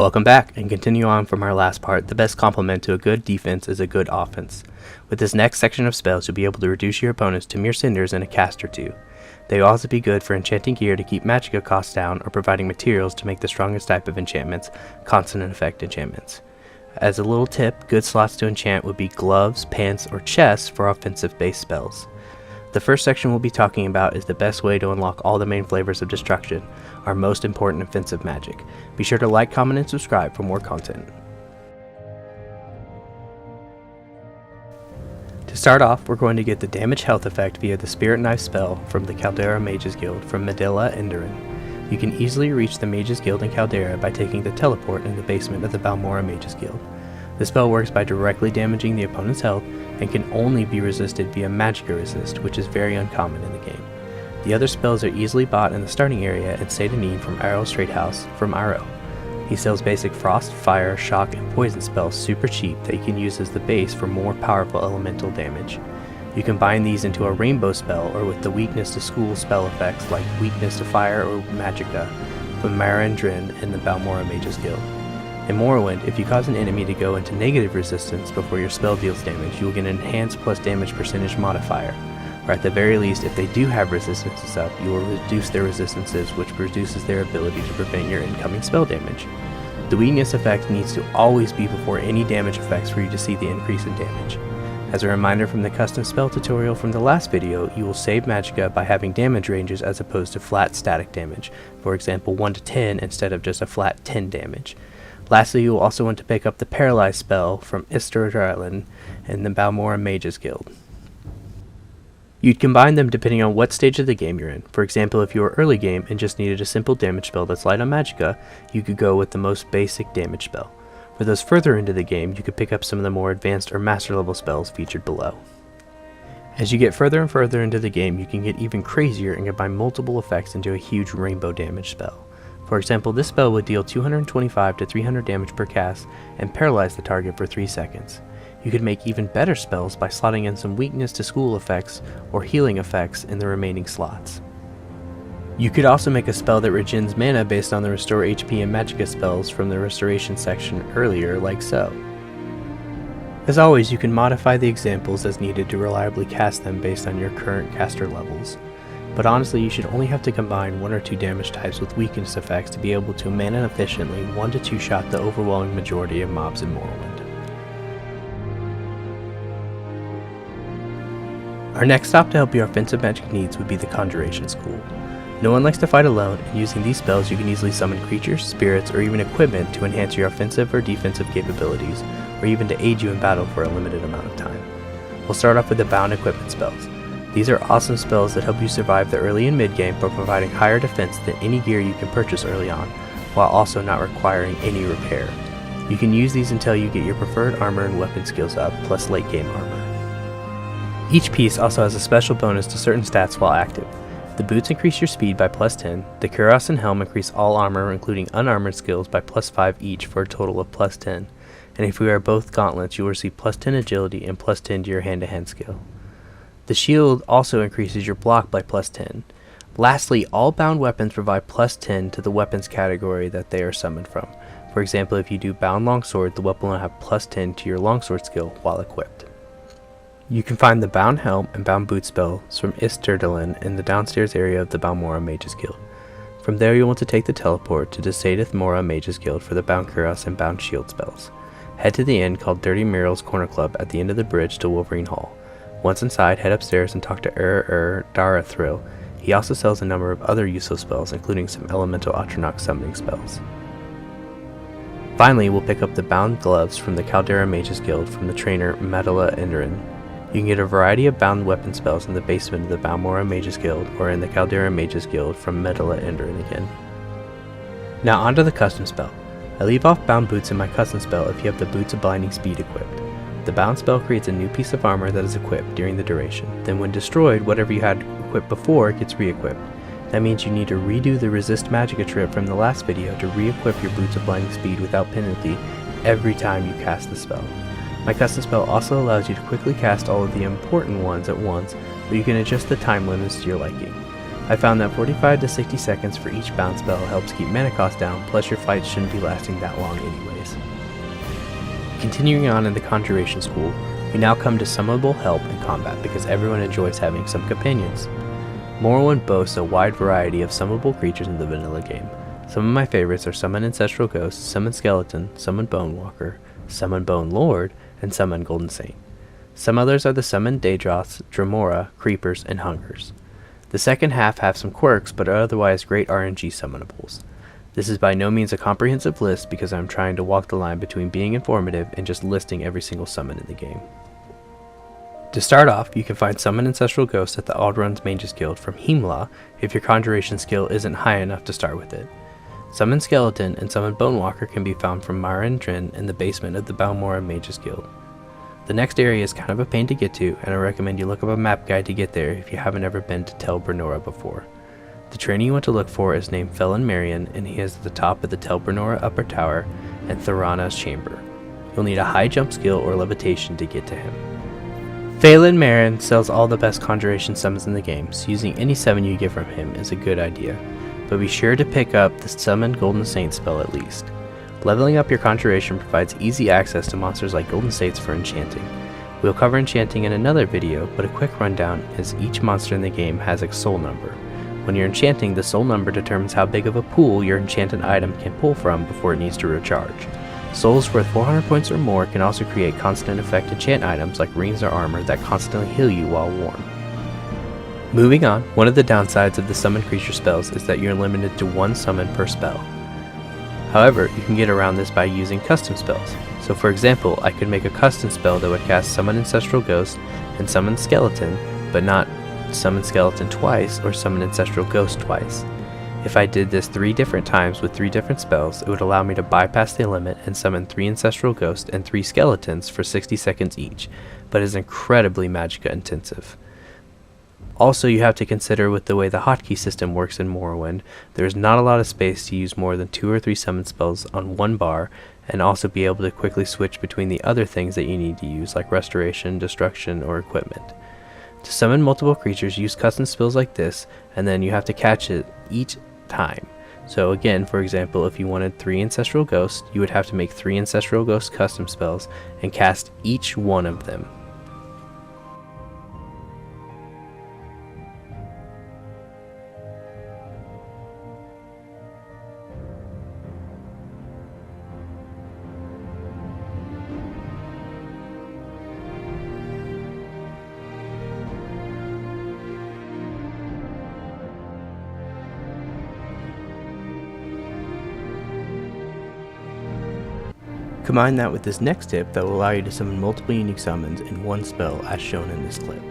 Welcome back, and continue on from our last part. The best complement to a good defense is a good offense. With this next section of spells, you'll be able to reduce your opponents to mere cinders in a cast or two. They will also be good for enchanting gear to keep Magicka costs down, or providing materials to make the strongest type of enchantments, constant effect enchantments. As a little tip, good slots to enchant would be gloves, pants, or chests for offensive-based spells. The first section we'll be talking about is the best way to unlock all the main flavors of destruction, our most important offensive magic. Be sure to like, comment, and subscribe for more content. To start off, we're going to get the damage health effect via the Spirit Knife spell from the Caldera Mages Guild from Medilla Enderin. You can easily reach the Mages Guild in Caldera by taking the teleport in the basement of the Balmora Mages Guild. The spell works by directly damaging the opponent's health and can only be resisted via Magicka resist, which is very uncommon in the game. The other spells are easily bought in the starting area at Satanin from Arrow's trade house from Arrow. He sells basic frost, fire, shock, and poison spells super cheap that you can use as the base for more powerful elemental damage. You combine these into a rainbow spell or with the weakness to school spell effects like weakness to fire or Magicka from Mara and Drin in the Balmora Mages Guild. In Morrowind, if you cause an enemy to go into negative resistance before your spell deals damage, you will get an enhanced plus damage percentage modifier. Or at the very least, if they do have resistances up, you will reduce their resistances, which reduces their ability to prevent your incoming spell damage. The weakness effect needs to always be before any damage effects for you to see the increase in damage. As a reminder from the custom spell tutorial from the last video, you will save Magicka by having damage ranges as opposed to flat static damage, for example 1 to 10 instead of just a flat 10 damage. Lastly, you will also want to pick up the Paralyze spell from Istardralin in the Balmora Mages Guild. You'd combine them depending on what stage of the game you're in. For example, if you were early game and just needed a simple damage spell that's light on Magicka, you could go with the most basic damage spell. For those further into the game, you could pick up some of the more advanced or master level spells featured below. As you get further and further into the game, you can get even crazier and combine multiple effects into a huge rainbow damage spell. For example, this spell would deal 225 to 300 damage per cast and paralyze the target for 3 seconds. You could make even better spells by slotting in some weakness to school effects or healing effects in the remaining slots. You could also make a spell that regens mana based on the restore HP and Magicka spells from the restoration section earlier, like so. As always, you can modify the examples as needed to reliably cast them based on your current caster levels. But honestly, you should only have to combine 1 or 2 damage types with weakness effects to be able to mana efficiently 1 to 2 shot the overwhelming majority of mobs in Morrowind. Our next stop to help your offensive magic needs would be the Conjuration School. No one likes to fight alone, and using these spells you can easily summon creatures, spirits, or even equipment to enhance your offensive or defensive capabilities, or even to aid you in battle for a limited amount of time. We'll start off with the Bound Equipment spells. These are awesome spells that help you survive the early and mid game by providing higher defense than any gear you can purchase early on, while also not requiring any repair. You can use these until you get your preferred armor and weapon skills up, plus late game armor. Each piece also has a special bonus to certain stats while active. The boots increase your speed by plus 10, the cuirass and helm increase all armor including unarmored skills by plus 5 each for a total of plus 10, and if you wear both gauntlets you will receive plus 10 agility and plus 10 to your hand-to-hand skill. The shield also increases your block by plus 10. Lastly, all bound weapons provide plus 10 to the weapons category that they are summoned from. For example, if you do bound longsword, the weapon will have plus 10 to your longsword skill while equipped. You can find the bound helm and bound boot spells from Istardralin in the downstairs area of the Balmora Mages Guild. From there you'll want to take the teleport to the TESIII Mages Guild for the bound cuirass and bound shield spells. Head to the inn called Dirty Muriel's Corner Club at the end of the bridge to Wolverine Hall. Once inside, head upstairs and talk to Darathril. He also sells a number of other useful spells, including some elemental Atronach summoning spells. Finally, we'll pick up the bound gloves from the Caldera Mages Guild from the trainer Medilla Enderin. You can get a variety of bound weapon spells in the basement of the Balmora Mages Guild or in the Caldera Mages Guild from Medilla Enderin again. Now onto the custom spell. I leave off bound boots in my custom spell if you have the Boots of Blinding Speed equipped. The bound spell creates a new piece of armor that is equipped during the duration. Then when destroyed, whatever you had equipped before gets re-equipped. That means you need to redo the resist Magicka trip from the last video to re-equip your Boots of Blinding Speed without penalty every time you cast the spell. My custom spell also allows you to quickly cast all of the important ones at once, but you can adjust the time limits to your liking. I found that 45 to 60 seconds for each bound spell helps keep mana cost down, plus your fights shouldn't be lasting that long anyways. Continuing on in the Conjuration School, we now come to summonable help in combat because everyone enjoys having some companions. Morrowind boasts a wide variety of summonable creatures in the vanilla game. Some of my favorites are Summon Ancestral Ghost, Summon Skeleton, Summon Bone Walker, Summon Bone Lord, and Summon Golden Saint. Some others are the Summon Daedroths, Dremora, Creepers, and Hungers. The second half have some quirks, but are otherwise great RNG summonables. This is by no means a comprehensive list because I'm trying to walk the line between being informative and just listing every single summon in the game. To start off, you can find Summon Ancestral Ghost at the Aldrun's Mages Guild from Himla if your conjuration skill isn't high enough to start with it. Summon Skeleton and Summon Bone Walker can be found from Morrowind in the basement of the Balmora Mages Guild. The next area is kind of a pain to get to, and I recommend you look up a map guide to get there if you haven't ever been to Tel Bernora before. The trainee you want to look for is named Felon Marion, and he is at the top of the Tel Bernora Upper Tower and Thorana's Chamber. You'll need a high jump skill or levitation to get to him. Phelan Marin sells all the best conjuration summons in the game, so using any summon you get from him is a good idea, but be sure to pick up the Summon Golden Saint spell at least. Leveling up your conjuration provides easy access to monsters like Golden Saints for enchanting. We'll cover enchanting in another video, but a quick rundown is each monster in the game has a soul number. When you're enchanting, the soul number determines how big of a pool your enchanted item can pull from before it needs to recharge. Souls worth 400 points or more can also create constant effect enchant items like rings or armor that constantly heal you while warm. Moving on, one of the downsides of the summon creature spells is that you're limited to one summon per spell. However, you can get around this by using custom spells. So for example, I could make a custom spell that would cast Summon Ancestral Ghost and Summon Skeleton, but not Summon Skeleton twice or Summon Ancestral Ghost twice. If I did this 3 different times with 3 different spells, it would allow me to bypass the limit and summon 3 Ancestral Ghosts and 3 Skeletons for 60 seconds each, but is incredibly Magicka intensive. Also, you have to consider with the way the hotkey system works in Morrowind, there is not a lot of space to use more than 2 or 3 summon spells on one bar, and also be able to quickly switch between the other things that you need to use like restoration, destruction, or equipment. To summon multiple creatures, use custom spells like this, and then you have to catch it each time. So again, for example, if you wanted 3 Ancestral Ghosts, you would have to make 3 Ancestral Ghost custom spells and cast each one of them. Combine that with this next tip that will allow you to summon multiple unique summons in one spell as shown in this clip.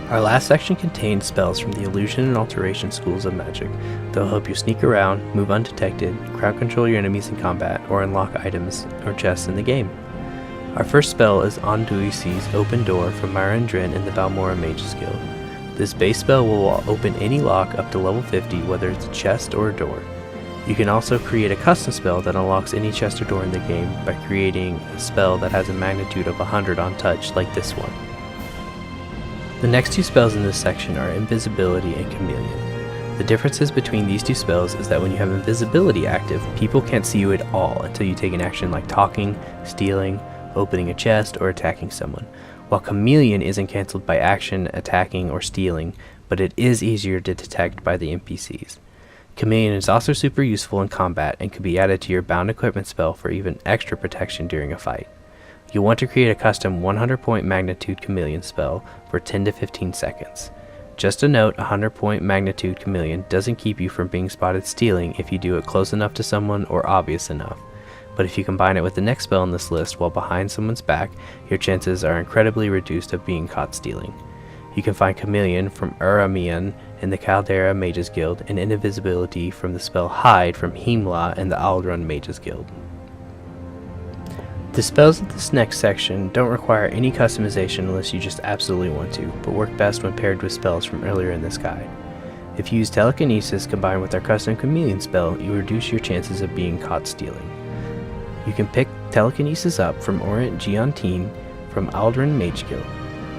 Our last section contains spells from the Illusion and Alteration schools of magic that will help you sneak around, move undetected, crowd control your enemies in combat, or unlock items or chests in the game. Our first spell is Onduisi's Open Door from Morrowind in the Balmora Mages Guild. This base spell will open any lock up to level 50, whether it's a chest or a door. You can also create a custom spell that unlocks any chest or door in the game by creating a spell that has a magnitude of 100 on touch, like this one. The next 2 spells in this section are Invisibility and Chameleon. The differences between these 2 spells is that when you have Invisibility active, people can't see you at all until you take an action like talking, stealing, opening a chest, or attacking someone. While Chameleon isn't cancelled by action, attacking, or stealing, but it is easier to detect by the NPCs. Chameleon is also super useful in combat and can be added to your bound equipment spell for even extra protection during a fight. You'll want to create a custom 100 point magnitude Chameleon spell for 10 to 15 seconds. Just a note, 100 point magnitude Chameleon doesn't keep you from being spotted stealing if you do it close enough to someone or obvious enough. But if you combine it with the next spell on this list while behind someone's back, your chances are incredibly reduced of being caught stealing. You can find Chameleon from Uramian in the Caldera Mages Guild, and Invisibility from the spell Hide from Himla in the Aldrun Mages Guild. The spells in this next section don't require any customization unless you just absolutely want to, but work best when paired with spells from earlier in this guide. If you use Telekinesis combined with our custom Chameleon spell, you reduce your chances of being caught stealing. You can pick Telekinesis up from Orient Giantine from Aldrin Mage Guild.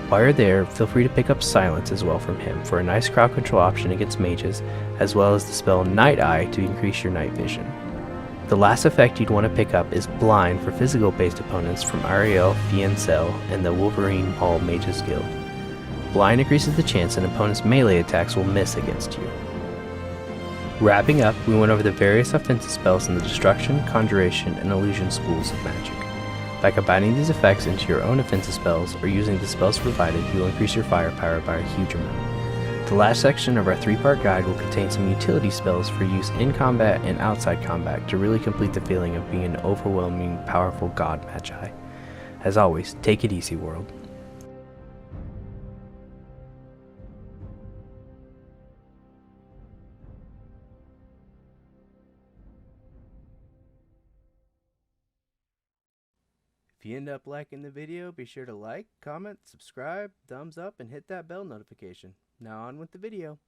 While you're there, feel free to pick up Silence as well from him for a nice crowd control option against mages, as well as the spell Night Eye to increase your night vision. The last effect you'd want to pick up is Blind for physical based opponents from Ariel Fiencel and the Wolverine Hall Mages Guild. Blind increases the chance an opponent's melee attacks will miss against you. Wrapping up, we went over the various offensive spells in the Destruction, Conjuration, and Illusion schools of magic. By combining these effects into your own offensive spells or using the spells provided, you'll increase your firepower by a huge amount. The last section of our 3-part guide will contain some utility spells for use in combat and outside combat to really complete the feeling of being an overwhelming, powerful god magi. As always, take it easy, world. If you end up liking the video, be sure to like, comment, subscribe, thumbs up, and hit that bell notification. Now on with the video.